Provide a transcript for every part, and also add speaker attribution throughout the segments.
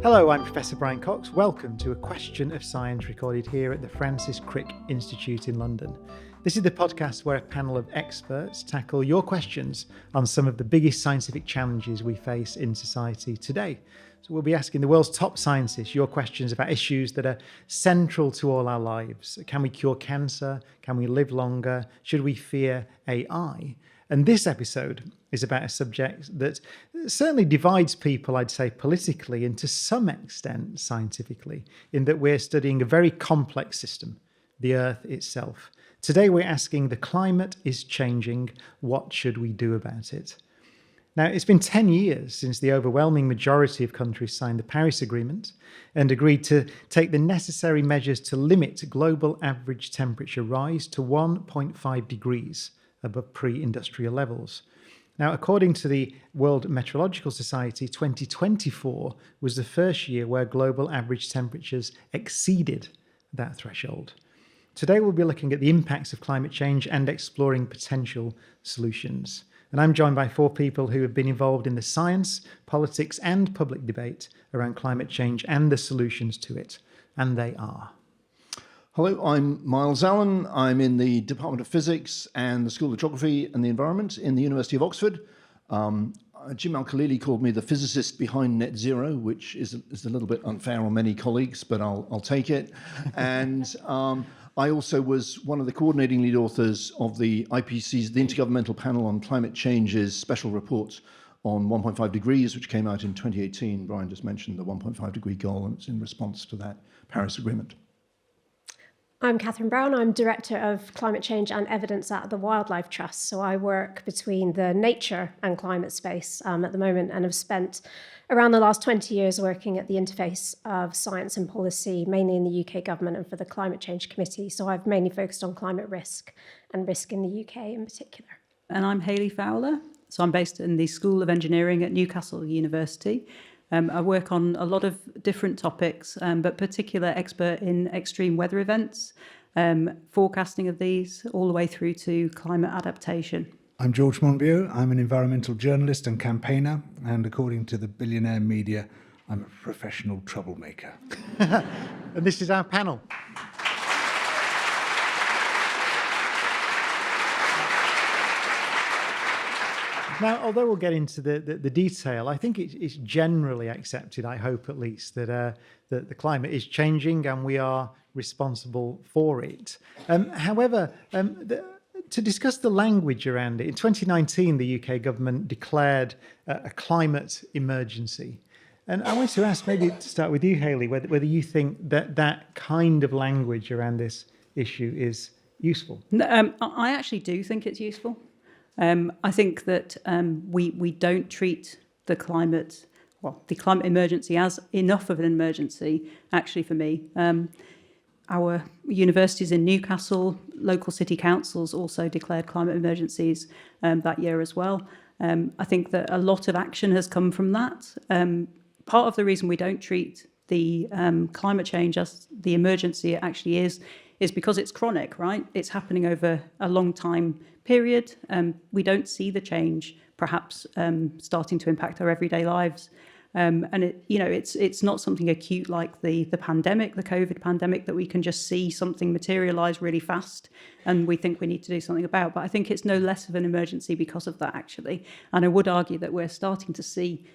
Speaker 1: Hello, I'm Professor Brian Cox. Welcome to A Question of Science, recorded here at the Francis Crick Institute in London. This is the podcast where a panel of experts tackle your questions on some of the biggest scientific challenges we face in society today. So we'll be asking the world's top scientists your questions about issues that are central to all our lives. Can we cure cancer? Can we live longer? Should we fear AI? And this episode is about a subject that certainly divides people, I'd say, politically and to some extent scientifically, in that we're studying a very complex system, the Earth itself. Today we're asking, the climate is changing, what should we do about it? Now, it's been 10 years since the overwhelming majority of countries signed the Paris Agreement and agreed to take the necessary measures to limit global average temperature rise to 1.5 degrees above pre-industrial levels. Now, according to the World Meteorological Society, 2024 was the first year where global average temperatures exceeded that threshold. Today, we'll be looking at the impacts of climate change and exploring potential solutions. And I'm joined by four people who have been involved in the science, politics, and public debate around climate change and the solutions to it. And they are...
Speaker 2: Hello, I'm Myles Allen. I'm in the Department of Physics and the School of Geography and the Environment in the University of Oxford. Jim Al-Khalili called me the physicist behind net zero, which is a little bit unfair on many colleagues, but I'll take it. And I also was one of the coordinating lead authors of the IPCC's, the Intergovernmental Panel on Climate Change's special report on 1.5 degrees, which came out in 2018. Brian just mentioned the 1.5 degree goal, and it's in response to that Paris Agreement.
Speaker 3: I'm Kathryn Browne. I'm Director of Climate Change and Evidence at the Wildlife Trust. So I work between the nature and climate space at the moment, and have spent around the last 20 years working at the interface of science and policy, mainly in the UK government and for the Climate Change Committee. So I've mainly focused on climate risk and risk in the UK in particular.
Speaker 4: And I'm Hayley Fowler. So I'm based in the School of Engineering at Newcastle University. I work on a lot of different topics, but particular expert in extreme weather events, forecasting of these, all the way through to climate adaptation.
Speaker 5: I'm George Monbiot. I'm an environmental journalist and campaigner, and according to the billionaire media, I'm a professional troublemaker.
Speaker 1: And this is our panel. Now, although we'll get into the detail, I think it's generally accepted, I hope at least, that the climate is changing and we are responsible for it. However, to discuss the language around it, in 2019, the UK government declared a climate emergency. And I want to ask, maybe to start with you, Hayley, whether you think that kind of language around this issue is useful.
Speaker 4: I actually do think it's useful. I think that we don't treat the climate emergency as enough of an emergency, actually, for me. Our universities in Newcastle, local city councils also declared climate emergencies that year as well. I think that a lot of action has come from that. Part of the reason we don't treat the climate change as the emergency it actually is because it's chronic, right? It's happening over a long time period. We don't see the change perhaps starting to impact our everyday lives. And it's not something acute like the pandemic, the COVID pandemic, that we can just see something materialize really fast and we think we need to do something about. But I think it's no less of an emergency because of that, actually. And I would argue that we're starting to see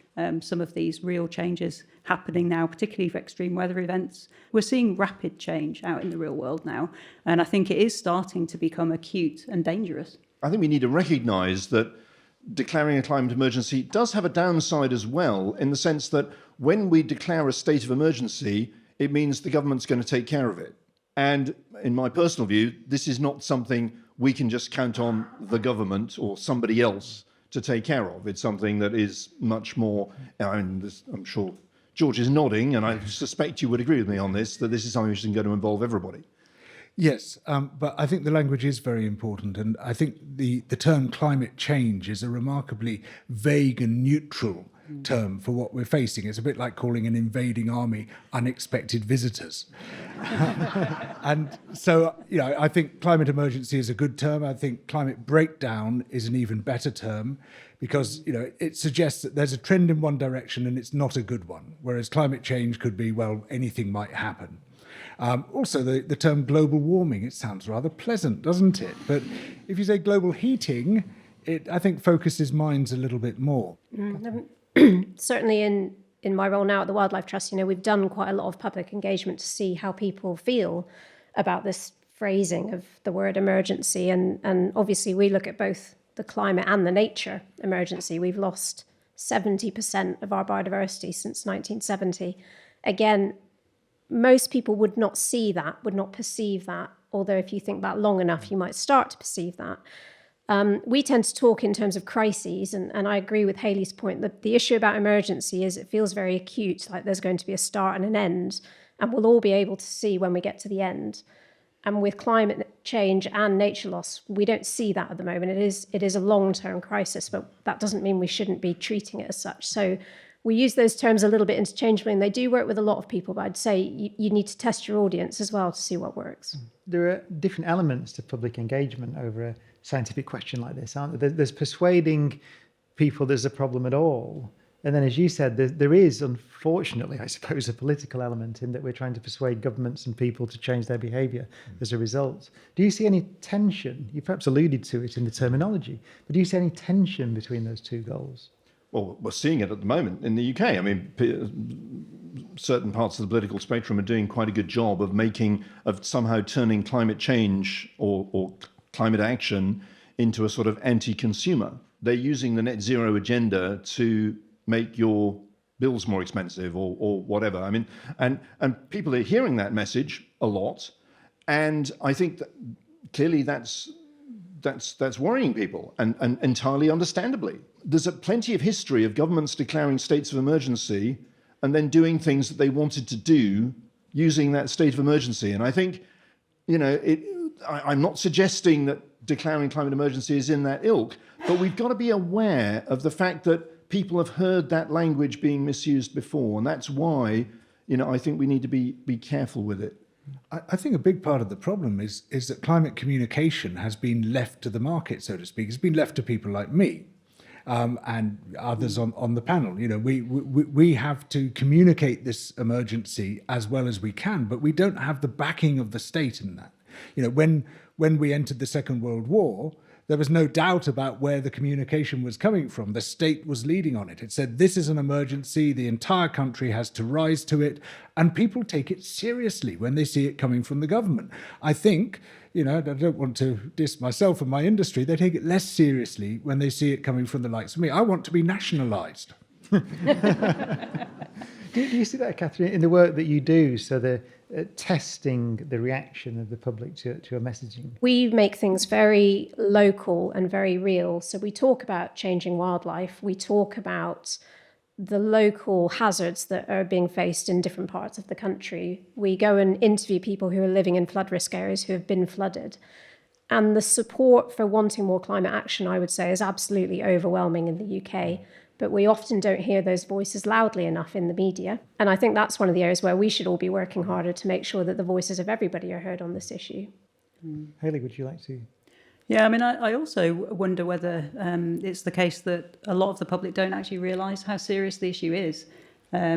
Speaker 4: some of these real changes happening now, particularly for extreme weather events. We're seeing rapid change out in the real world now. And I think it is starting to become acute and dangerous.
Speaker 2: I think we need to recognise that declaring a climate emergency does have a downside as well, in the sense that when we declare a state of emergency, it means the government's going to take care of it. And in my personal view, this is not something we can just count on the government or somebody else to take care of. It's something that is much more, I'm sure George is nodding, and I suspect you would agree with me on this, that this is something which is going to involve everybody.
Speaker 5: Yes, but I think the language is very important, and I think the term climate change is a remarkably vague and neutral term for what we're facing. It's a bit like calling an invading army unexpected visitors. And so, I think climate emergency is a good term. I think climate breakdown is an even better term because, it suggests that there's a trend in one direction and it's not a good one, whereas climate change could be, well, anything might happen. Also, the term global warming, it sounds rather pleasant, doesn't it? But if you say global heating, it, I think, focuses minds a little bit more.
Speaker 3: Certainly in my role now at the Wildlife Trust, we've done quite a lot of public engagement to see how people feel about this phrasing of the word emergency. And obviously we look at both the climate and the nature emergency. We've lost 70% of our biodiversity since 1970. Again, most people would not see that, would not perceive that, although if you think back long enough, you might start to perceive that. We tend to talk in terms of crises, and I agree with Hayley's point that the issue about emergency is it feels very acute, like there's going to be a start and an end, and we'll all be able to see when we get to the end. And with climate change and nature loss, we don't see that at the moment. It is a long-term crisis, but that doesn't mean we shouldn't be treating it as such. So we use those terms a little bit interchangeably, and they do work with a lot of people, but I'd say you need to test your audience as well to see what works.
Speaker 1: There are different elements to public engagement over a scientific question like this, aren't there? There's persuading people there's a problem at all. And then, as you said, there is, unfortunately, I suppose, a political element in that we're trying to persuade governments and people to change their behaviour as a result. Do you see any tension? You perhaps alluded to it in the terminology, but do you see any tension between those two goals?
Speaker 2: Well, we're seeing it at the moment in the UK. I mean, certain parts of the political spectrum are doing quite a good job of somehow turning climate change or climate action into a sort of anti-consumer. They're using the net zero agenda to make your bills more expensive or whatever. I mean, and people are hearing that message a lot, and I think that clearly that's worrying people, and entirely understandably. There's plenty of history of governments declaring states of emergency and then doing things that they wanted to do using that state of emergency. And I think, I'm not suggesting that declaring climate emergency is in that ilk, but we've got to be aware of the fact that people have heard that language being misused before, and that's why, I think we need to be careful with it.
Speaker 5: I think a big part of the problem is that climate communication has been left to the market, so to speak. It's been left to people like me and others on the panel. We have to communicate this emergency as well as we can, but we don't have the backing of the state in that. When we entered the Second World War, there was no doubt about where the communication was coming from. The state was leading on it. It said, this is an emergency, the entire country has to rise to it, and people take it seriously when they see it coming from the government. I think, I don't want to diss myself and my industry, they take it less seriously when they see it coming from the likes of me. I want to be nationalised.
Speaker 1: Do you see that, Kathryn, in the work that you do? So the testing the reaction of the public to your messaging?
Speaker 3: We make things very local and very real. So we talk about changing wildlife. We talk about the local hazards that are being faced in different parts of the country. We go and interview people who are living in flood risk areas who have been flooded. And the support for wanting more climate action, I would say, is absolutely overwhelming in the UK. But we often don't hear those voices loudly enough in the media. And I think that's one of the areas where we should all be working harder to make sure that the voices of everybody are heard on this issue.
Speaker 1: Hayley, would you like to?
Speaker 4: Yeah, I mean, I also wonder whether it's the case that a lot of the public don't actually realise how serious the issue is. Part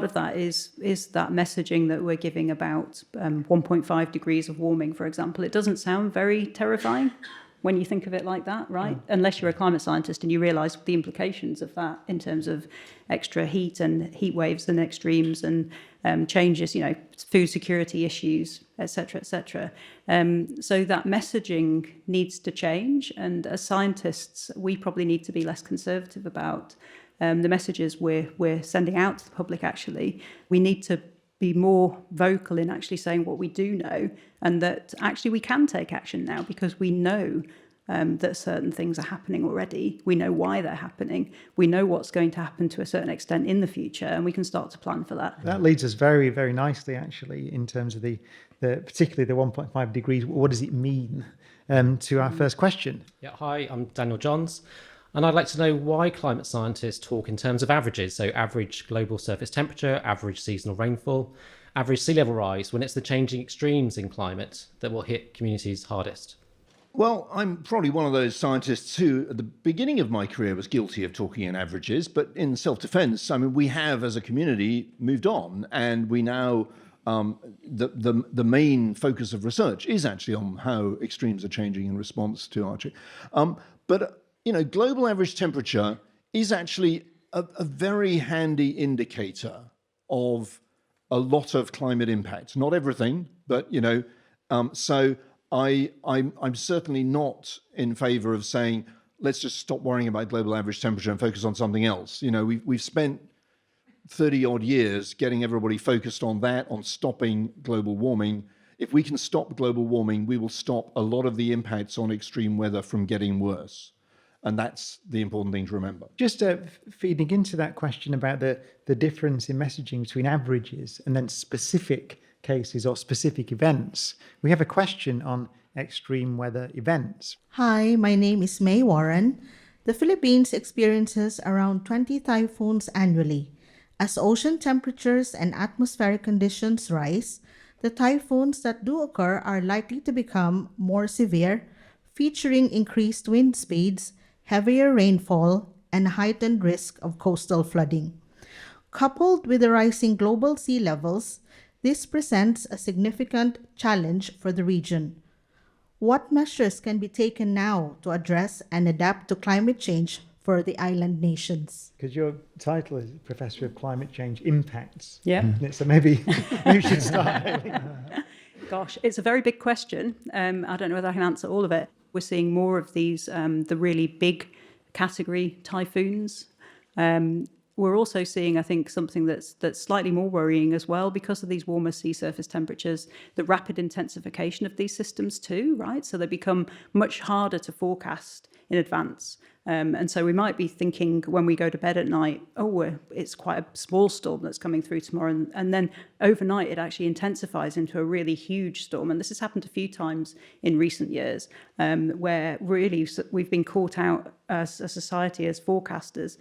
Speaker 4: of that is that messaging that we're giving about 1.5 degrees of warming, for example. It doesn't sound very terrifying when you think of it like that, right? Unless you're a climate scientist and you realise the implications of that in terms of extra heat and heat waves and extremes and changes, food security issues, et cetera, et cetera. So that messaging needs to change. And as scientists, we probably need to be less conservative about the messages we're sending out to the public, actually. We need to be more vocal in actually saying what we do know, and that actually we can take action now because we know that certain things are happening already. We know why they're happening. We know what's going to happen to a certain extent in the future, and we can start to plan for that.
Speaker 1: That leads us very, very nicely, actually, in terms of the particularly the 1.5 degrees. What does it mean to our first question?
Speaker 6: Yeah, hi, I'm Daniel Johns. And I'd like to know why climate scientists talk in terms of averages, so average global surface temperature, average seasonal rainfall, average sea level rise, when it's the changing extremes in climate that will hit communities hardest.
Speaker 2: Well, I'm probably one of those scientists who, at the beginning of my career, was guilty of talking in averages. But in self-defense, I mean, we have, as a community, moved on, and we now the main focus of research is actually on how extremes are changing in response to our change. But global average temperature is actually a very handy indicator of a lot of climate impacts. Not everything, but so. I'm certainly not in favour of saying, let's just stop worrying about global average temperature and focus on something else. We've spent 30 odd years getting everybody focused on that, on stopping global warming. If we can stop global warming, we will stop a lot of the impacts on extreme weather from getting worse. And that's the important thing to remember.
Speaker 1: Just feeding into that question about the difference in messaging between averages and then specific cases or specific events. We have a question on extreme weather events.
Speaker 7: Hi, my name is May Warren. The Philippines experiences around 20 typhoons annually. As ocean temperatures and atmospheric conditions rise, the typhoons that do occur are likely to become more severe, featuring increased wind speeds, heavier rainfall, and heightened risk of coastal flooding. Coupled with the rising global sea levels, this presents a significant challenge for the region. What measures can be taken now to address and adapt to climate change for the island nations?
Speaker 1: Because your title is Professor of Climate Change Impacts.
Speaker 4: Yeah.
Speaker 1: So maybe we should start.
Speaker 4: Gosh, it's a very big question. I don't know whether I can answer all of it. We're seeing more of these, the really big category typhoons. We're also seeing, I think, something that's slightly more worrying as well because of these warmer sea surface temperatures, the rapid intensification of these systems too, right? So they become much harder to forecast in advance. And so we might be thinking when we go to bed at night, it's quite a small storm that's coming through tomorrow. And then overnight, it actually intensifies into a really huge storm. And this has happened a few times in recent years, where really we've been caught out as a society, as forecasters,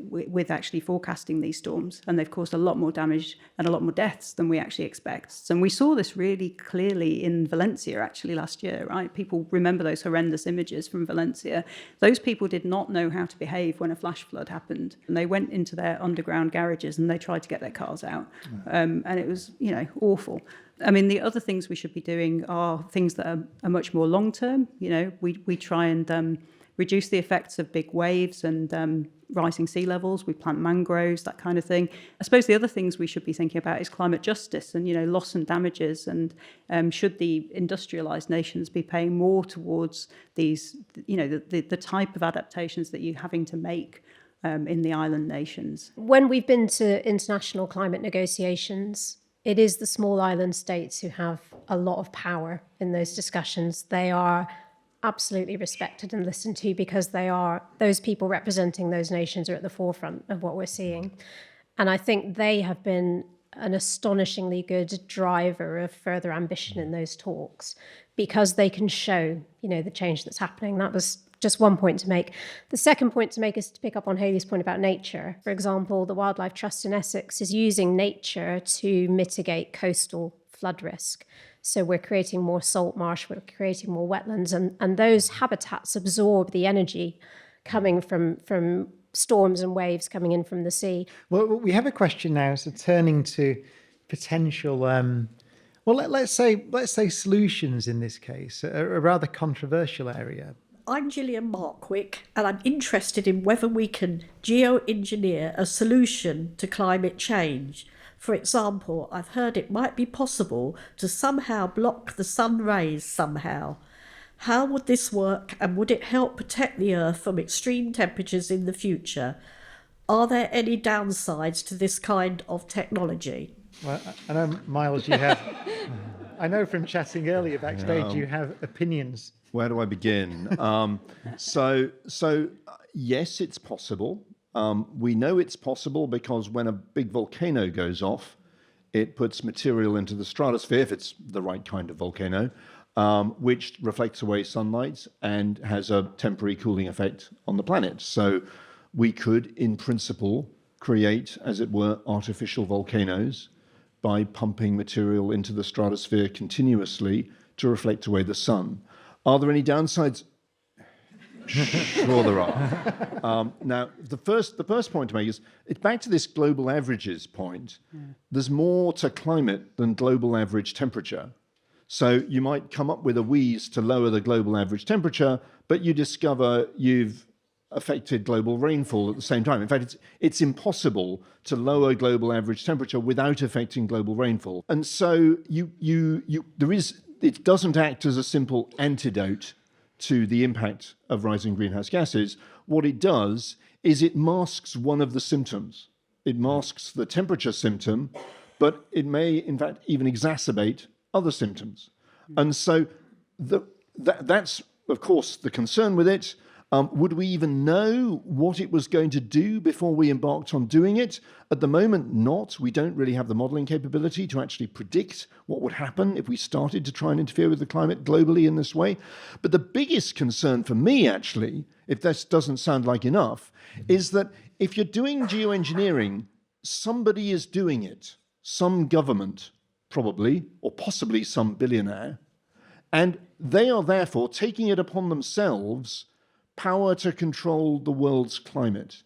Speaker 4: with actually forecasting these storms. And they've caused a lot more damage and a lot more deaths than we actually expect. And we saw this really clearly in Valencia, actually, last year, right? People remember those horrendous images from Valencia. Those people did not know how to behave when a flash flood happened. And they went into their underground garages and they tried to get their cars out. And it was, awful. I mean, the other things we should be doing are things that are much more long-term. We try and reduce the effects of big waves and rising sea levels. We plant mangroves, that kind of thing. I suppose the other things we should be thinking about is climate justice and, loss and damages. And should the industrialised nations be paying more towards these, the type of adaptations that you're having to make in the island nations?
Speaker 3: When we've been to international climate negotiations, it is the small island states who have a lot of power in those discussions. They are absolutely respected and listened to because those people representing those nations are at the forefront of what we're seeing. And I think they have been an astonishingly good driver of further ambition in those talks because they can show, the change that's happening. That was just one point to make. The second point to make is to pick up on Hayley's point about nature. For example, the Wildlife Trust in Essex is using nature to mitigate coastal flood risk. So we're creating more salt marsh, we're creating more wetlands, and those habitats absorb the energy coming from storms and waves coming in from the sea.
Speaker 1: Well, we have a question now, so turning to potential, let's say solutions in this case, a rather controversial area.
Speaker 8: I'm Gillian Markwick, and I'm interested in whether we can geoengineer a solution to climate change. For example, I've heard it might be possible to somehow block the sun rays somehow. How would this work, and would it help protect the Earth from extreme temperatures in the future? Are there any downsides to this kind of technology?
Speaker 1: Well, I know, Myles, you have... I know from chatting earlier backstage you have opinions.
Speaker 2: Where do I begin? So yes, it's possible. We know it's possible because when a big volcano goes off, it puts material into the stratosphere, if it's the right kind of volcano, which reflects away sunlight and has a temporary cooling effect on the planet. So we could, in principle, create, as it were, artificial volcanoes by pumping material into the stratosphere continuously to reflect away the sun. Are there any downsides? Sure there are. Now, the first point to make is, it's back to this global averages point. There's more to climate than global average temperature. So you might come up with a wheeze to lower the global average temperature, but you discover you've affected global rainfall at the same time. In fact, it's impossible to lower global average temperature without affecting global rainfall. And so it doesn't act as a simple antidote to the impact of rising greenhouse gases. What it does is it masks one of the symptoms. It masks the temperature symptom, but it may, in fact, even exacerbate other symptoms. And so that's, of course, the concern with it. Would we even know what it was going to do before we embarked on doing it? At the moment, not. We don't really have the modelling capability to actually predict what would happen if we started to try and interfere with the climate globally in this way. But the biggest concern for me, actually, if this doesn't sound like enough, is that if you're doing geoengineering, somebody is doing it. Some government, probably, or possibly some billionaire. And they are therefore taking it upon themselves power to control the world's climate.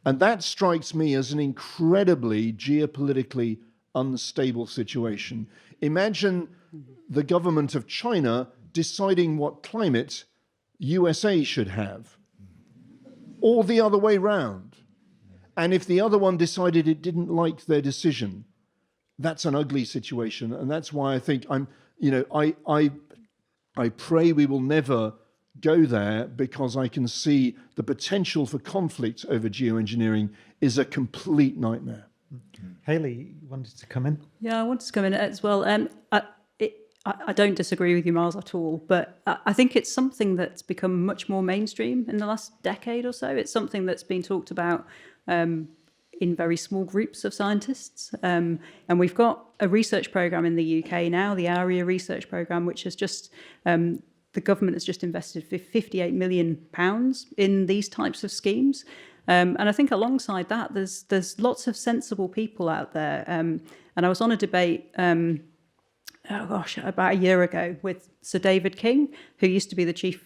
Speaker 2: And that strikes me as an incredibly geopolitically unstable situation. Imagine the government of China deciding what climate USA should have, or the other way round. And if the other one decided it didn't like their decision, that's an ugly situation. And that's why I think I pray we will never go there, because I can see the potential for conflict over geoengineering is a complete nightmare.
Speaker 1: Hayley, you wanted to come in?
Speaker 4: Yeah, I wanted to come in as well. I don't disagree with you, Myles, at all, but I think it's something that's become much more mainstream in the last decade or so. It's something that's been talked about in very small groups of scientists. And we've got a research programme in the UK now, the ARIA research programme, which has just... the government has just invested £58 million in these types of schemes. And I think alongside that, there's lots of sensible people out there. And I was on a debate, about a year ago with Sir David King, who used to be the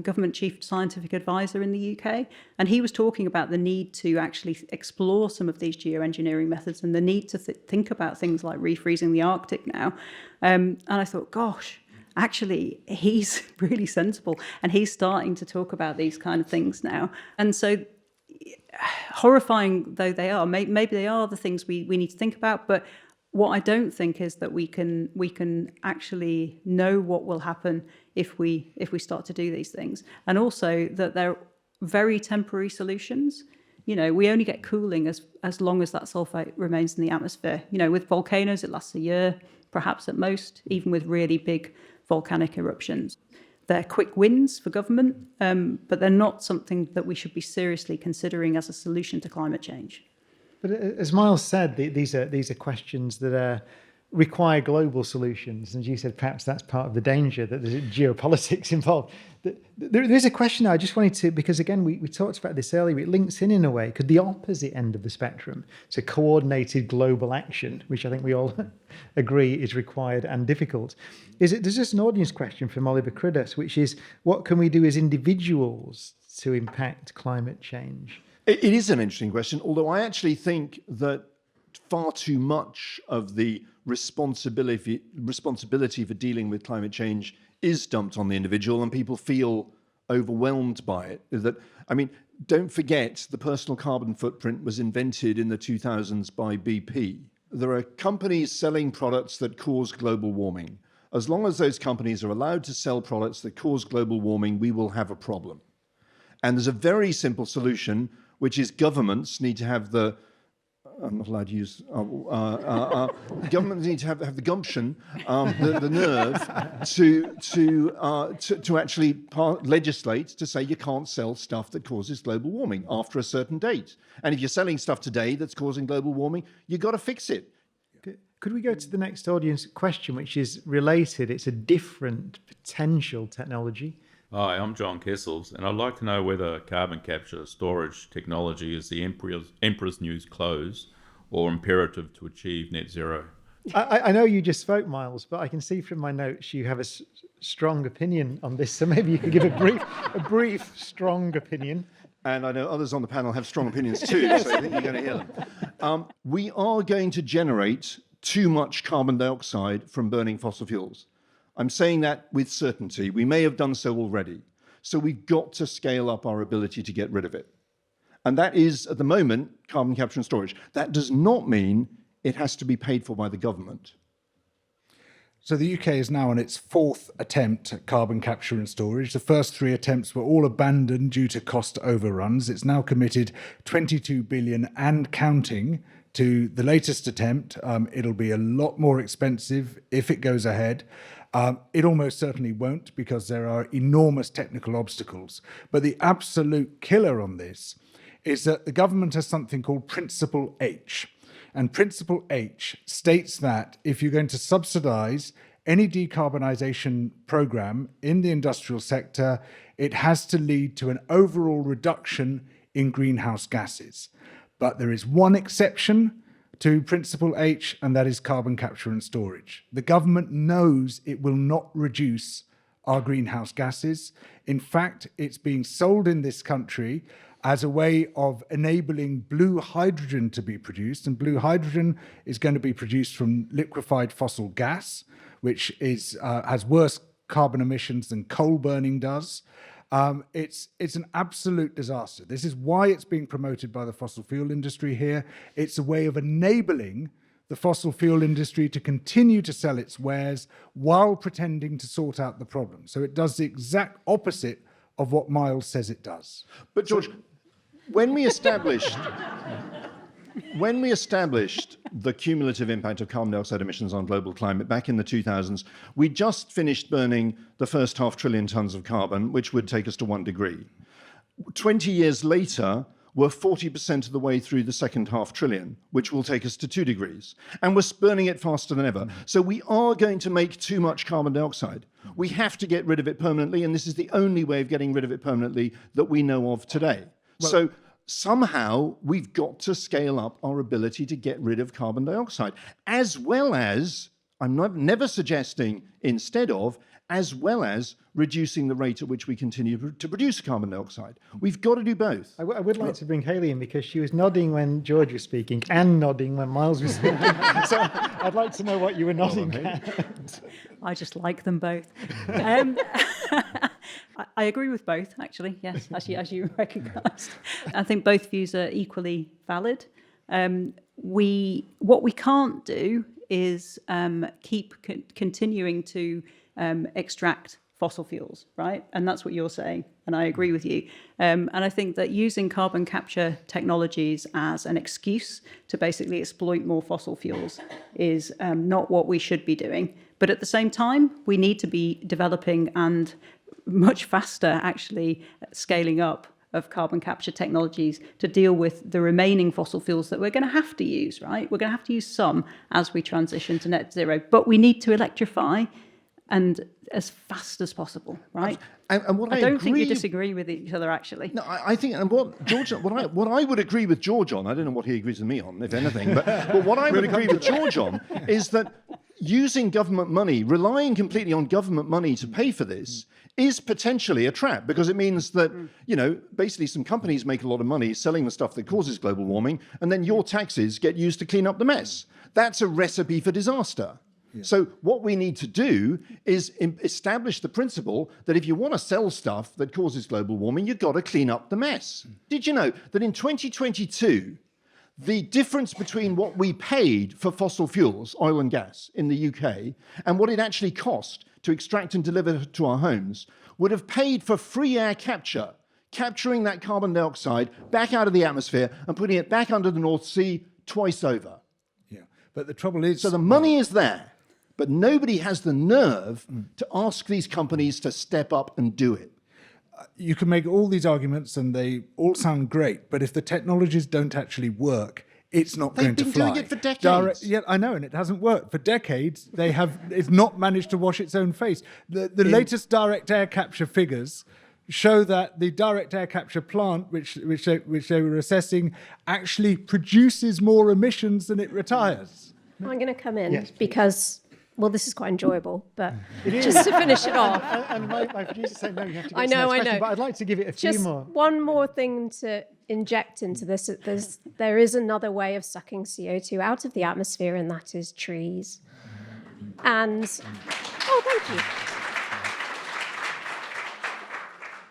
Speaker 4: government chief scientific advisor in the UK. And he was talking about the need to actually explore some of these geoengineering methods and the need to think about things like refreezing the Arctic now. And I thought, gosh, actually, he's really sensible, and he's starting to talk about these kind of things now. And so, horrifying though they are, maybe they are the things we need to think about. But what I don't think is that we can actually know what will happen if we start to do these things, and also that they're very temporary solutions. We only get cooling as long as that sulfate remains in the atmosphere. With volcanoes, it lasts a year, perhaps at most, even with really big volcanic eruptions. They're quick wins for government, but they're not something that we should be seriously considering as a solution to climate change.
Speaker 1: But as Myles said, these are questions that require global solutions. And you said perhaps that's part of the danger, that there's geopolitics involved. There's a question I just wanted to, because again, we talked about this earlier, it links in a way. Could the opposite end of the spectrum, so coordinated global action, which I think we all agree is required and difficult, there's just an audience question from Oliver Cridus, which is, what can we do as individuals to impact climate change?
Speaker 2: It is an interesting question, although I actually think that far too much of the responsibility for dealing with climate change is dumped on the individual, and people feel overwhelmed by it. Don't forget, the personal carbon footprint was invented in the 2000s by BP. There are companies selling products that cause global warming. As long as those companies are allowed to sell products that cause global warming, we will have a problem. And there's a very simple solution, which is governments need to have I'm not allowed to use. Governments need to have the gumption, the nerve to actually legislate to say you can't sell stuff that causes global warming after a certain date. And if you're selling stuff today that's causing global warming, you've got to fix it.
Speaker 1: Could we go to the next audience question, which is related? It's a different potential technology.
Speaker 9: Hi, I'm John Kessels, and I'd like to know whether carbon capture storage technology is the emperor's new clothes or imperative to achieve net zero.
Speaker 1: I know you just spoke, Myles, but I can see from my notes you have a strong opinion on this. So maybe you could give a brief, strong opinion.
Speaker 2: And I know others on the panel have strong opinions too, so I think you're going to hear them. We are going to generate too much carbon dioxide from burning fossil fuels. I'm saying that with certainty. We may have done so already. So we've got to scale up our ability to get rid of it. And that is, at the moment, carbon capture and storage. That does not mean it has to be paid for by the government.
Speaker 5: So the UK is now on its fourth attempt at carbon capture and storage. The first three attempts were all abandoned due to cost overruns. It's now committed 22 billion and counting to the latest attempt. It'll be a lot more expensive if it goes ahead. It almost certainly won't, because there are enormous technical obstacles. But the absolute killer on this is that the government has something called Principle H. And Principle H states that if you're going to subsidise any decarbonisation programme in the industrial sector, it has to lead to an overall reduction in greenhouse gases. But there is one exception to Principle H, and that is carbon capture and storage. The government knows it will not reduce our greenhouse gases. In fact, it's being sold in this country as a way of enabling blue hydrogen to be produced. And blue hydrogen is going to be produced from liquefied fossil gas, which is has worse carbon emissions than coal burning does. It's an absolute disaster. This is why it's being promoted by the fossil fuel industry here. It's a way of enabling the fossil fuel industry to continue to sell its wares while pretending to sort out the problem. So it does the exact opposite of what Myles says it does.
Speaker 2: But George, when we established the cumulative impact of carbon dioxide emissions on global climate back in the 2000s, we just finished burning the first 500 billion tons of carbon, which would take us to 1 degree. 20 years later, we're 40% of the way through the second 500 billion, which will take us to 2 degrees. And we're burning it faster than ever. So we are going to make too much carbon dioxide. We have to get rid of it permanently, and this is the only way of getting rid of it permanently that we know of today. Well, so somehow we've got to scale up our ability to get rid of carbon dioxide, as well as, I'm never suggesting instead of, as well as reducing the rate at which we continue to produce carbon dioxide. We've got to do both.
Speaker 1: I would like to bring Hayley in, because she was nodding when George was speaking and nodding when Myles was speaking. So I'd like to know what you were nodding at.
Speaker 4: I just like them both. I agree with both, actually, yes, as you recognised. I think both views are equally valid. What we can't do is keep continuing to extract fossil fuels, right? And that's what you're saying, and I agree with you. And I think that using carbon capture technologies as an excuse to basically exploit more fossil fuels is not what we should be doing. But at the same time, we need to be developing and much faster, actually, scaling up of carbon capture technologies to deal with the remaining fossil fuels that we're going to have to use, right? We're going to have to use some as we transition to net zero, but we need to electrify, and as fast as possible, right?
Speaker 2: And what
Speaker 4: I don't think you disagree with each other, actually.
Speaker 2: No, I think, and what I would agree with George on, I don't know what he agrees with me on, if anything, but what I would agree with George on is that using government money, relying completely on government money to pay for this, is potentially a trap, because it means that, basically some companies make a lot of money selling the stuff that causes global warming, and then your taxes get used to clean up the mess. That's a recipe for disaster. Yeah. So what we need to do is establish the principle that if you want to sell stuff that causes global warming, you've got to clean up the mess. Did you know that in 2022, the difference between what we paid for fossil fuels, oil and gas, in the UK, and what it actually cost to extract and deliver to our homes would have paid for free air capture, capturing that carbon dioxide back out of the atmosphere and putting it back under the North Sea twice over.
Speaker 5: Yeah, but the trouble is...
Speaker 2: So the money is there, but nobody has the nerve to ask these companies to step up and do it.
Speaker 5: You can make all these arguments and they all sound great, but if the technologies don't actually work it's not
Speaker 2: They've
Speaker 5: going to
Speaker 2: been
Speaker 5: fly.
Speaker 2: doing it for decades.
Speaker 5: Yeah, I know, and it hasn't worked. For decades, it's not managed to wash its own face. The latest direct air capture figures show that the direct air capture plant, which they were assessing, actually produces more emissions than it retires.
Speaker 3: I'm going to come in
Speaker 1: Yes, please.
Speaker 3: because, well, this is quite enjoyable, but just to finish it off.
Speaker 1: And my producer said, no, you have to get
Speaker 3: I
Speaker 1: to the
Speaker 3: know,
Speaker 1: next
Speaker 3: I
Speaker 1: question,
Speaker 3: know.
Speaker 1: but I'd like to give it a few
Speaker 3: Just
Speaker 1: more.
Speaker 3: one more thing to inject into this. There is another way of sucking CO2 out of the atmosphere, and that is trees. And, oh, thank you.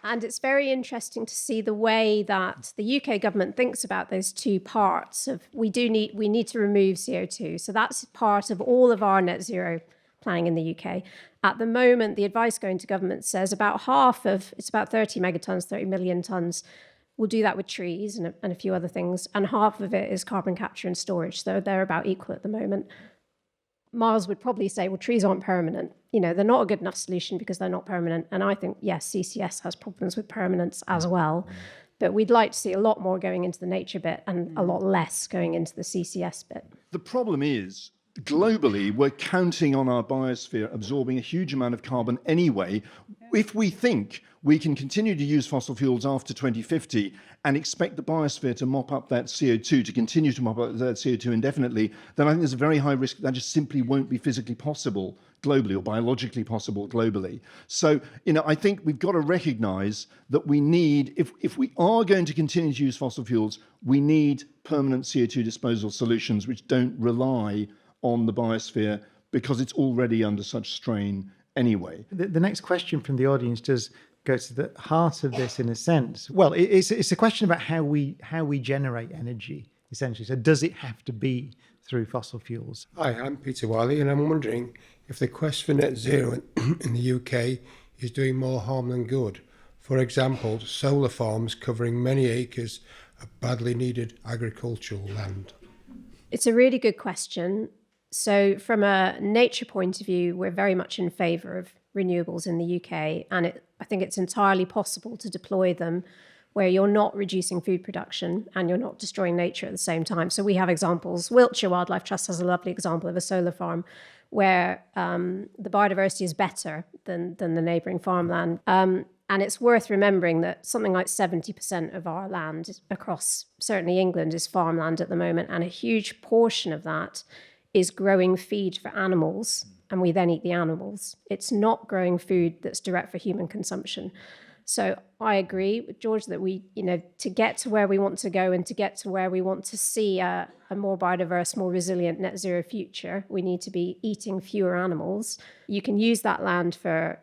Speaker 3: And it's very interesting to see the way that the UK government thinks about those two parts of we need to remove CO2. So that's part of all of our net zero planning in the UK. At the moment, the advice going to government says about half of, it's about 30 megatons, 30 million tons. We'll do that with trees and a few other things. And half of it is carbon capture and storage. So they're about equal at the moment. Myles would probably say, well, trees aren't permanent. They're not a good enough solution because they're not permanent. And I think, yes, CCS has problems with permanence as well. But we'd like to see a lot more going into the nature bit and a lot less going into the CCS bit.
Speaker 2: The problem is, globally, we're counting on our biosphere absorbing a huge amount of carbon anyway. If we think we can continue to use fossil fuels after 2050 and expect the biosphere to mop up that CO2, to continue to mop up that CO2 indefinitely, then I think there's a very high risk that just simply won't be physically possible globally or biologically possible globally. So, I think we've got to recognize that we need, if we are going to continue to use fossil fuels, we need permanent CO2 disposal solutions which don't rely on the biosphere because it's already under such strain anyway.
Speaker 1: The next question from the audience does go to the heart of this in a sense. Well, it's a question about how we generate energy, essentially. So does it have to be through fossil fuels?
Speaker 10: Hi, I'm Peter Wiley, and I'm wondering if the quest for net zero in the UK is doing more harm than good. For example, solar farms covering many acres of badly needed agricultural land.
Speaker 3: It's a really good question. So from a nature point of view, we're very much in favour of renewables in the UK, and I think it's entirely possible to deploy them where you're not reducing food production and you're not destroying nature at the same time. So we have examples. Wiltshire Wildlife Trust has a lovely example of a solar farm where the biodiversity is better than the neighbouring farmland. And it's worth remembering that something like 70% of our land across certainly England is farmland at the moment, and a huge portion of that is growing feed for animals, and we then eat the animals. It's not growing food that's direct for human consumption. So I agree with George that we, to get to where we want to go and to get to where we want to see a more biodiverse, more resilient net zero future, we need to be eating fewer animals. You can use that land for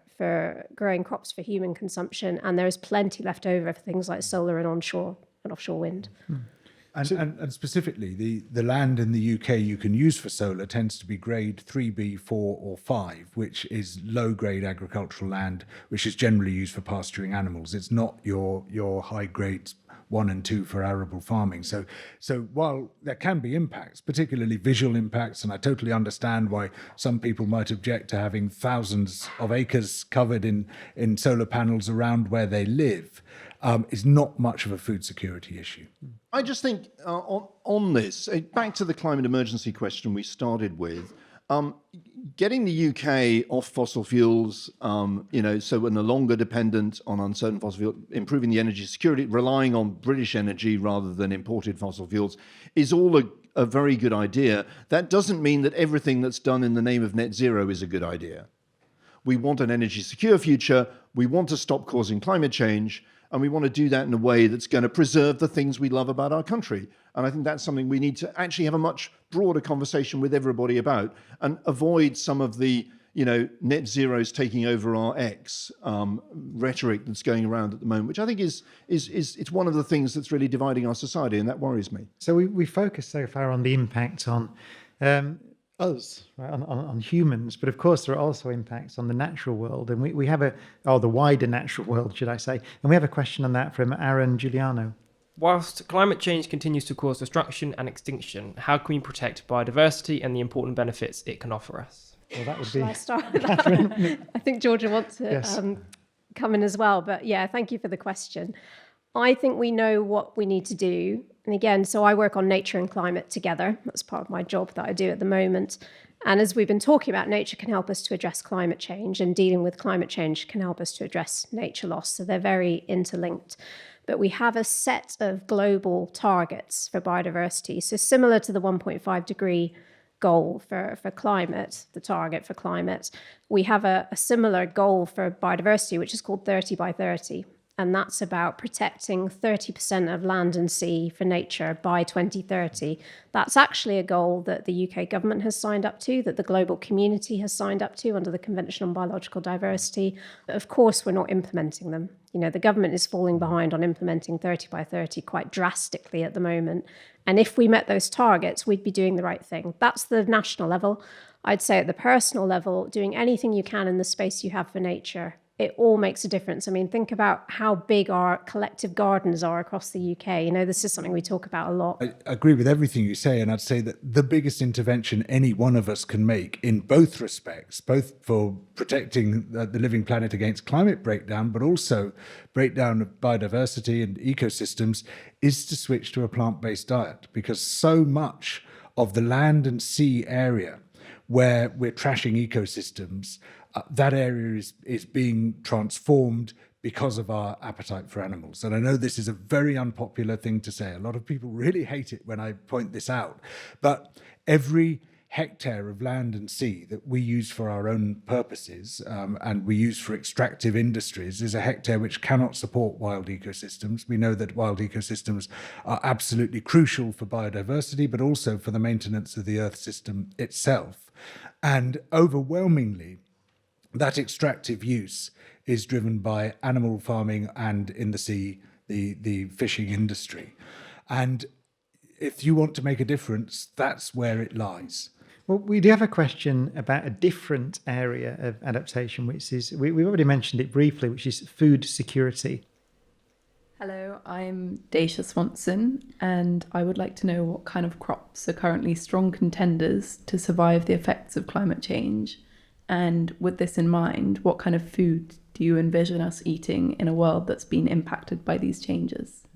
Speaker 3: growing crops for human consumption, and there is plenty left over for things like solar and onshore and offshore wind.
Speaker 5: And specifically, the land in the UK you can use for solar tends to be grade 3B, 4 or 5, which is low-grade agricultural land, which is generally used for pasturing animals. It's not your high grades 1 and 2 for arable farming. So while there can be impacts, particularly visual impacts, and I totally understand why some people might object to having thousands of acres covered in solar panels around where they live, is not much of a food security issue.
Speaker 2: I just think on this, back to the climate emergency question we started with, getting the UK off fossil fuels, so we're no longer dependent on uncertain fossil fuels, improving the energy security, relying on British energy rather than imported fossil fuels, is all a very good idea. That doesn't mean that everything that's done in the name of net zero is a good idea. We want an energy secure future. We want to stop causing climate change. And we want to do that in a way that's going to preserve the things we love about our country. And I think that's something we need to actually have a much broader conversation with everybody about and avoid some of the, net zeros taking over our rhetoric that's going around at the moment, which I think is it's one of the things that's really dividing our society, and that worries me.
Speaker 1: So we focus so far on the impact on us, right, on humans, but of course there are also impacts on the natural world, and we have the wider natural world, should I say, and we have a question on that from Aaron Giuliano.
Speaker 11: Whilst climate change continues to cause destruction and extinction, how can we protect biodiversity and the important benefits it can offer us?
Speaker 1: Well, that would
Speaker 3: Shall
Speaker 1: be
Speaker 3: I start with that one? I think Georgia wants to
Speaker 1: Yes.
Speaker 3: come in as well, but yeah, thank you for the question. I think we know what we need to do, And again, so I work on nature and climate together. That's part of my job that I do at the moment. And as we've been talking about, nature can help us to address climate change, and dealing with climate change can help us to address nature loss. So they're very interlinked. But we have a set of global targets for biodiversity. So similar to the 1.5 degree goal for climate, the target for climate, we have a similar goal for biodiversity, which is called 30 by 30. And that's about protecting 30% of land and sea for nature by 2030. That's actually a goal that the UK government has signed up to, that the global community has signed up to under the Convention on Biological Diversity. But of course, we're not implementing them. You know, the government is falling behind on implementing 30 by 30 quite drastically at the moment. And if we met those targets, we'd be doing the right thing. That's the national level. I'd say at the personal level, doing anything you can in the space you have for nature, it all makes a difference. I mean, think about how big our collective gardens are across the UK. You know, this is something we talk about a lot.
Speaker 5: I agree with everything you say, and I'd say that the biggest intervention any one of us can make in both respects, both for protecting the living planet against climate breakdown, but also breakdown of biodiversity and ecosystems, is to switch to a plant-based diet, because so much of the land and sea area where we're trashing ecosystems, that area is being transformed because of our appetite for animals. And I know this is a very unpopular thing to say. A lot of people really hate it when I point this out. But every hectare of land and sea that we use for our own purposes and we use for extractive industries is a hectare which cannot support wild ecosystems. We know that wild ecosystems are absolutely crucial for biodiversity, but also for the maintenance of the Earth system itself. And overwhelmingly, that extractive use is driven by animal farming and, in the sea, the fishing industry. And if you want to make a difference, that's where it lies.
Speaker 1: Well, we do have a question about a different area of adaptation, which is, we've already mentioned it briefly, which is food security.
Speaker 12: Hello, I'm Daisha Swanson, and I would like to know what kind of crops are currently strong contenders to survive the effects of climate change. And with this in mind, what kind of food do you envision us eating in a world that's been impacted by these changes?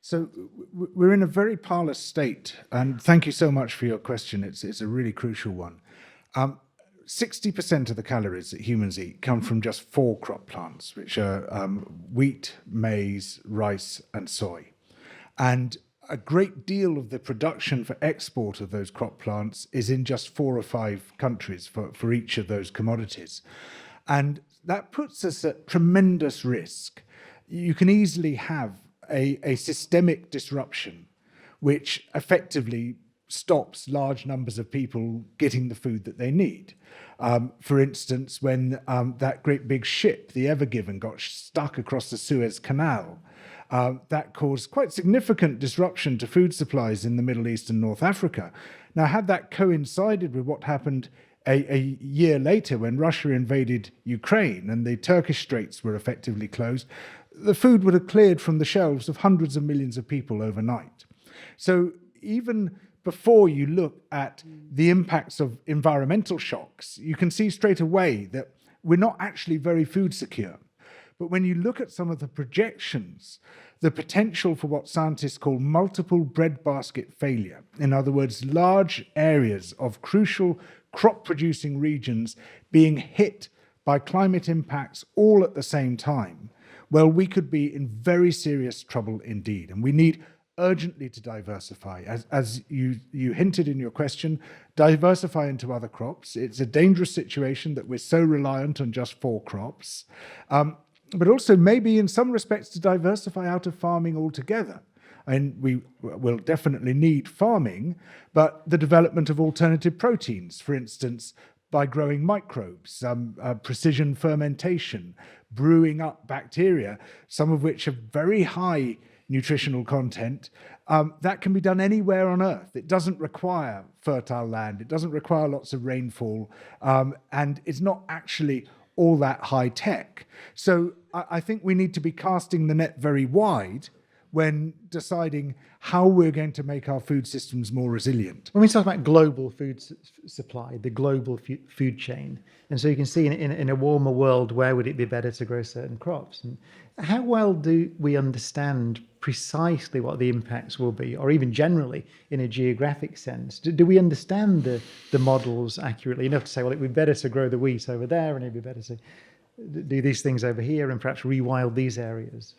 Speaker 5: So we're in a very parlous state, and thank you so much for your question. It's a really crucial one. 60% of the calories that humans eat come from just 4 crop plants, which are wheat, maize, rice, and soy. And a great deal of the production for export of those crop plants is in just 4 or 5 countries for each of those commodities. And that puts us at tremendous risk. You can easily have a systemic disruption which effectively stops large numbers of people getting the food that they need. For instance, when that great big ship, the Ever Given, got stuck across the Suez Canal, that caused quite significant disruption to food supplies in the Middle East and North Africa. Now, had that coincided with what happened a year later when Russia invaded Ukraine and the Turkish Straits were effectively closed, the food would have cleared from the shelves of hundreds of millions of people overnight. So even before you look at the impacts of environmental shocks, you can see straight away that we're not actually very food secure. But when you look at some of the projections, the potential for what scientists call multiple breadbasket failure, in other words, large areas of crucial crop-producing regions being hit by climate impacts all at the same time, well, we could be in very serious trouble indeed. And we need urgently to diversify. As you hinted in your question, diversify into other crops. It's a dangerous situation that we're so reliant on just 4 crops. But also maybe in some respects to diversify out of farming altogether. And we will definitely need farming, but the development of alternative proteins, for instance, by growing microbes, precision fermentation, brewing up bacteria, some of which have very high nutritional content, that can be done anywhere on Earth. It doesn't require fertile land. It doesn't require lots of rainfall. And it's not actually all that high tech. So I think we need to be casting the net very wide, when deciding how we're going to make our food systems more resilient.
Speaker 1: When we talk about global food supply, the global food chain, and so you can see in a warmer world, where would it be better to grow certain crops? And how well do we understand precisely what the impacts will be, or even generally in a geographic sense? Do we understand the models accurately enough to say, well, it would be better to grow the wheat over there, and it'd be better to do these things over here, and perhaps rewild these areas?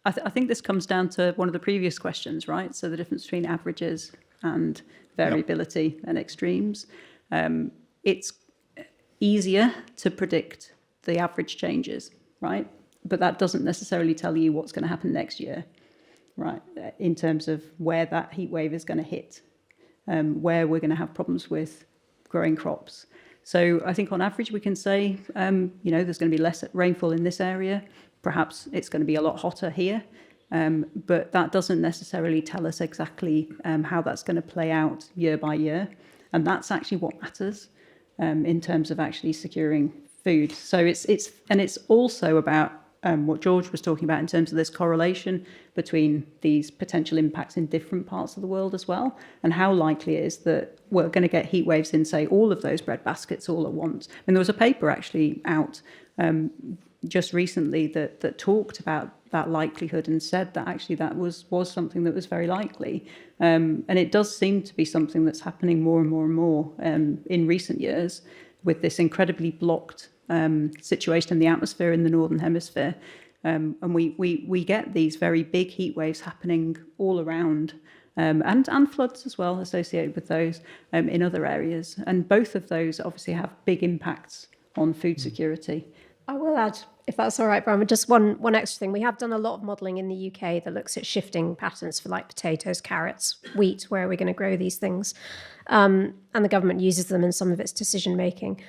Speaker 4: I think this comes down to one of the previous questions, right? So the difference between averages and variability and extremes. It's easier to predict the average changes, right? But that doesn't necessarily tell you what's going to happen next year, right? In terms of where that heat wave is going to hit, where we're going to have problems with growing crops. So I think on average we can say, there's going to be less rainfall in this area. Perhaps it's going to be a lot hotter here, but that doesn't necessarily tell us exactly how that's going to play out year by year. And that's actually what matters in terms of actually securing food. So it's also about what George was talking about in terms of this correlation between these potential impacts in different parts of the world as well, and how likely it is that we're going to get heat waves in, say, all of those bread baskets all at once. And there was a paper actually out just recently that talked about that likelihood and said that actually that was something that was very likely. And it does seem to be something that's happening more and more and more in recent years with this incredibly blocked situation in the atmosphere in the Northern Hemisphere. And we get these very big heat waves happening all around, and floods as well associated with those in other areas. And both of those obviously have big impacts on food security.
Speaker 3: I will add, if that's all right, Brian, just one extra thing. We have done a lot of modelling in the UK that looks at shifting patterns for like potatoes, carrots, wheat, where are we going to grow these things? And the government uses them in some of its decision making.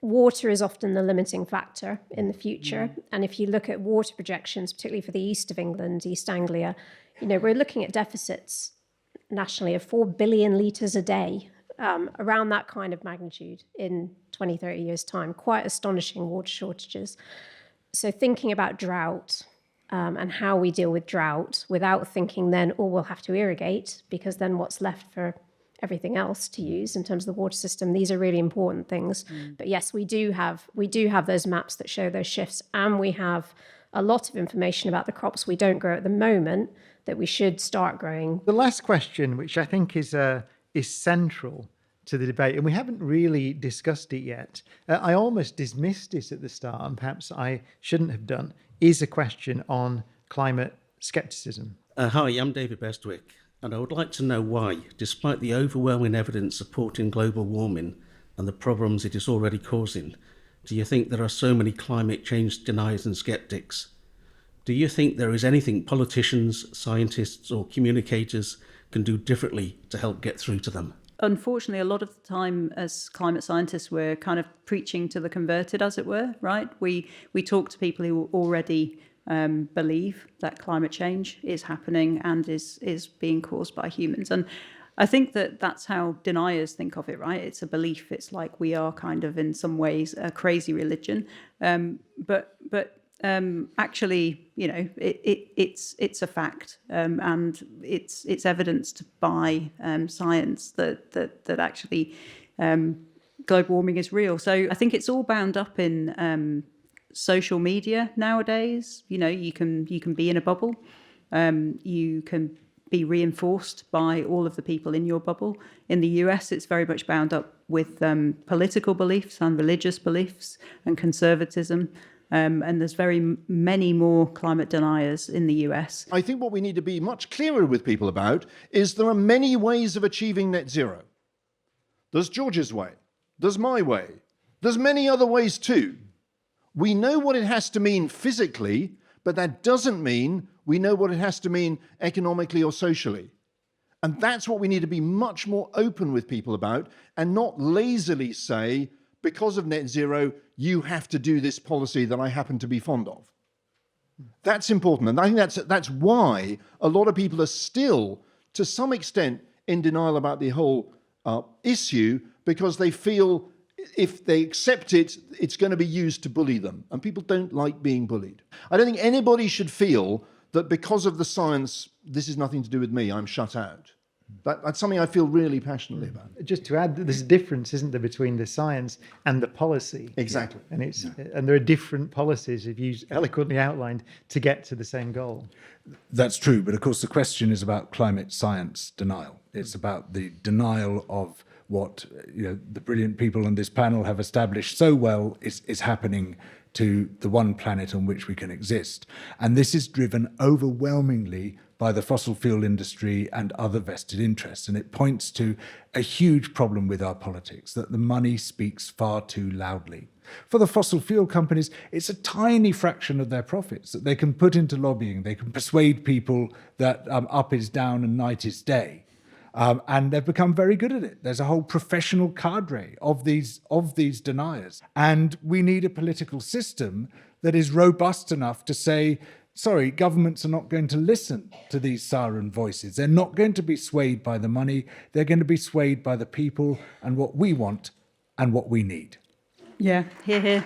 Speaker 3: Water is often the limiting factor in the future. And if you look at water projections, particularly for the east of England, East Anglia, we're looking at deficits nationally of 4 billion litres a day, around that kind of magnitude in 20, 30 years' time. Quite astonishing water shortages. So thinking about drought and how we deal with drought without thinking then, we'll have to irrigate, because then what's left for everything else to use in terms of the water system. These are really important things. But yes, we do have those maps that show those shifts, and we have a lot of information about the crops we don't grow at the moment that we should start growing.
Speaker 1: The last question, which I think is central to the debate, and we haven't really discussed it yet, I almost dismissed it at the start, and perhaps I shouldn't have done, is a question on climate scepticism.
Speaker 13: Hi, I'm David Bestwick, and I would like to know why, despite the overwhelming evidence supporting global warming and the problems it is already causing, do you think there are so many climate change deniers and sceptics? Do you think there is anything politicians, scientists or communicators can do differently to help get through to them?
Speaker 4: Unfortunately, a lot of the time as climate scientists, we're kind of preaching to the converted, as it were, right? We talk to people who already believe that climate change is happening and is being caused by humans. And I think that that's how deniers think of it, right? It's a belief. It's like we are kind of in some ways a crazy religion. But actually, it's a fact, and it's evidenced by science that actually global warming is real. So I think it's all bound up in social media nowadays. You can be in a bubble, you can be reinforced by all of the people in your bubble. In the US, it's very much bound up with political beliefs and religious beliefs and conservatism. And there's very many more climate deniers in the US.
Speaker 2: I think what we need to be much clearer with people about is there are many ways of achieving net zero. There's George's way. There's my way. There's many other ways too. We know what it has to mean physically, but that doesn't mean we know what it has to mean economically or socially. And that's what we need to be much more open with people about, and not lazily say, because of net zero, you have to do this policy that I happen to be fond of. That's important. And I think that's why a lot of people are still, to some extent, in denial about the whole issue, because they feel if they accept it, it's going to be used to bully them. And people don't like being bullied. I don't think anybody should feel that because of the science, this is nothing to do with me, I'm shut out. That's something I feel really passionately about.
Speaker 1: Just to add, there's a difference, isn't there, between the science and the policy?
Speaker 2: Exactly.
Speaker 1: And and there are different policies, if you eloquently outlined, to get to the same goal.
Speaker 5: That's true, but of course the question is about climate science denial. It's about the denial of what the brilliant people on this panel have established so well is happening to the one planet on which we can exist. And this is driven overwhelmingly by the fossil fuel industry and other vested interests. And it points to a huge problem with our politics, that the money speaks far too loudly. For the fossil fuel companies, it's a tiny fraction of their profits that they can put into lobbying. They can persuade people that up is down and night is day. And they've become very good at it. There's a whole professional cadre of these deniers. And we need a political system that is robust enough to say, sorry, governments are not going to listen to these siren voices. They're not going to be swayed by the money. They're going to be swayed by the people and what we want and what we need.
Speaker 4: Yeah, hear, hear.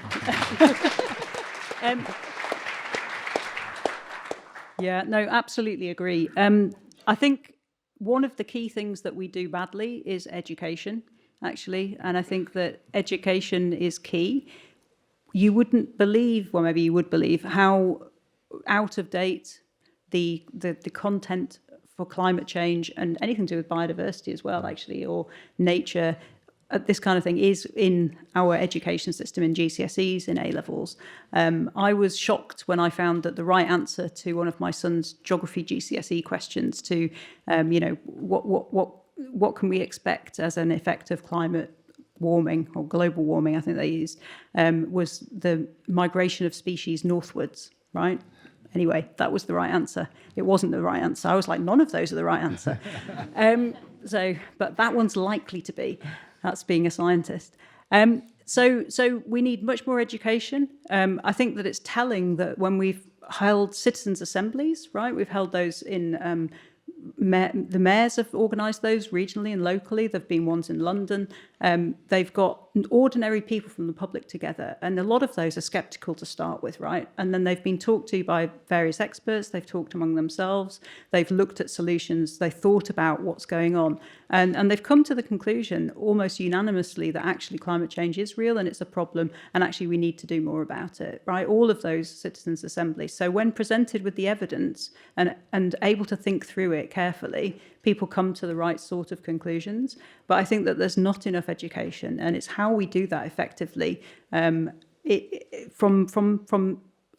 Speaker 4: Yeah, no, absolutely agree. I think one of the key things that we do badly is education, actually. And I think that education is key. You wouldn't believe, well, maybe you would believe, how out of date the content for climate change and anything to do with biodiversity as well, actually, or nature, this kind of thing is in our education system, in GCSEs, in A-levels. I was shocked when I found that the right answer to one of my son's geography GCSE questions to, what can we expect as an effect of climate warming, or global warming, I think they used, was the migration of species northwards, right? Anyway, that was the right answer. It wasn't the right answer. I was like, none of those are the right answer. But that one's likely to be. That's being a scientist. So we need much more education. I think that it's telling that when we've held citizens' assemblies, right? We've held those in the mayors have organised those regionally and locally. There have been ones in London. They've got ordinary people from the public together, and a lot of those are sceptical to start with, right? And then they've been talked to by various experts. They've talked among themselves. They've looked at solutions. They've thought about what's going on, and they've come to the conclusion almost unanimously that actually climate change is real and it's a problem, and actually we need to do more about it, right? All of those citizens' assemblies. So when presented with the evidence and able to think through it carefully, people come to the right sort of conclusions. But I think that there's not enough education, and it's how we do that effectively, from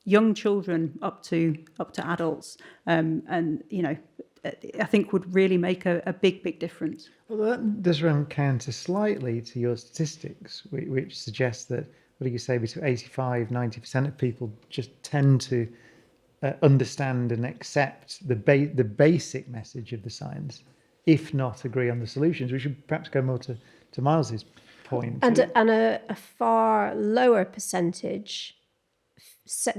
Speaker 4: young children up to adults, and I think would really make a big difference.
Speaker 1: Well, that does run counter slightly to your statistics, which suggests that, what do you say, between 85-90% of people just tend to understand and accept the basic message of the science, if not agree on the solutions. We should perhaps go more to Myles's point.
Speaker 3: And a far lower percentage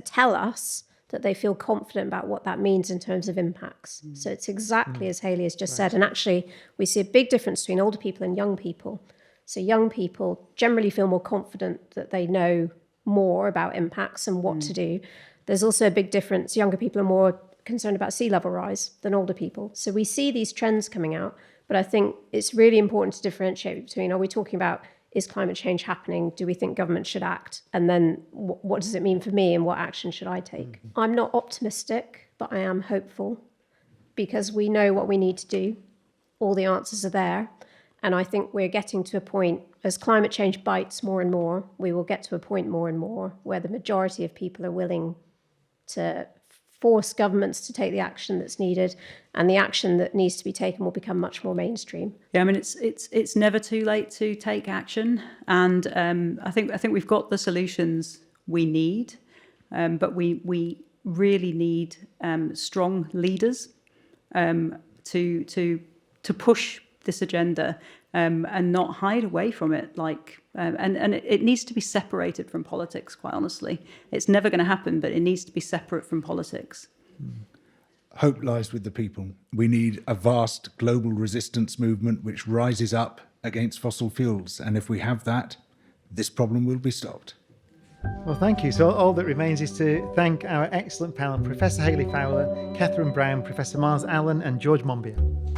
Speaker 3: tell us that they feel confident about what that means in terms of impacts. So it's exactly as Hayley has just said. And actually, we see a big difference between older people and young people. So young people generally feel more confident that they know more about impacts and what to do. There's also a big difference. Younger people are more concerned about sea level rise than older people. So we see these trends coming out, but I think it's really important to differentiate between, are we talking about, is climate change happening? Do we think government should act? And then what does it mean for me and what action should I take? I'm not optimistic, but I am hopeful because we know what we need to do. All the answers are there. And I think we're getting to a point, as climate change bites more and more, we will get to a point more and more where the majority of people are willing to force governments to take the action that's needed, and the action that needs to be taken will become much more mainstream.
Speaker 4: Yeah, I mean, it's never too late to take action, and I think we've got the solutions we need, but we really need strong leaders to push this agenda and not hide away from it. And it needs to be separated from politics, quite honestly. It's never going to happen, but it needs to be separate from politics.
Speaker 5: Hope lies with the people. We need a vast global resistance movement which rises up against fossil fuels. And if we have that, this problem will be stopped.
Speaker 1: Well, thank you. So all that remains is to thank our excellent panel, Professor Hayley Fowler, Kathryn Browne, Professor Myles Allen and George Monbiot.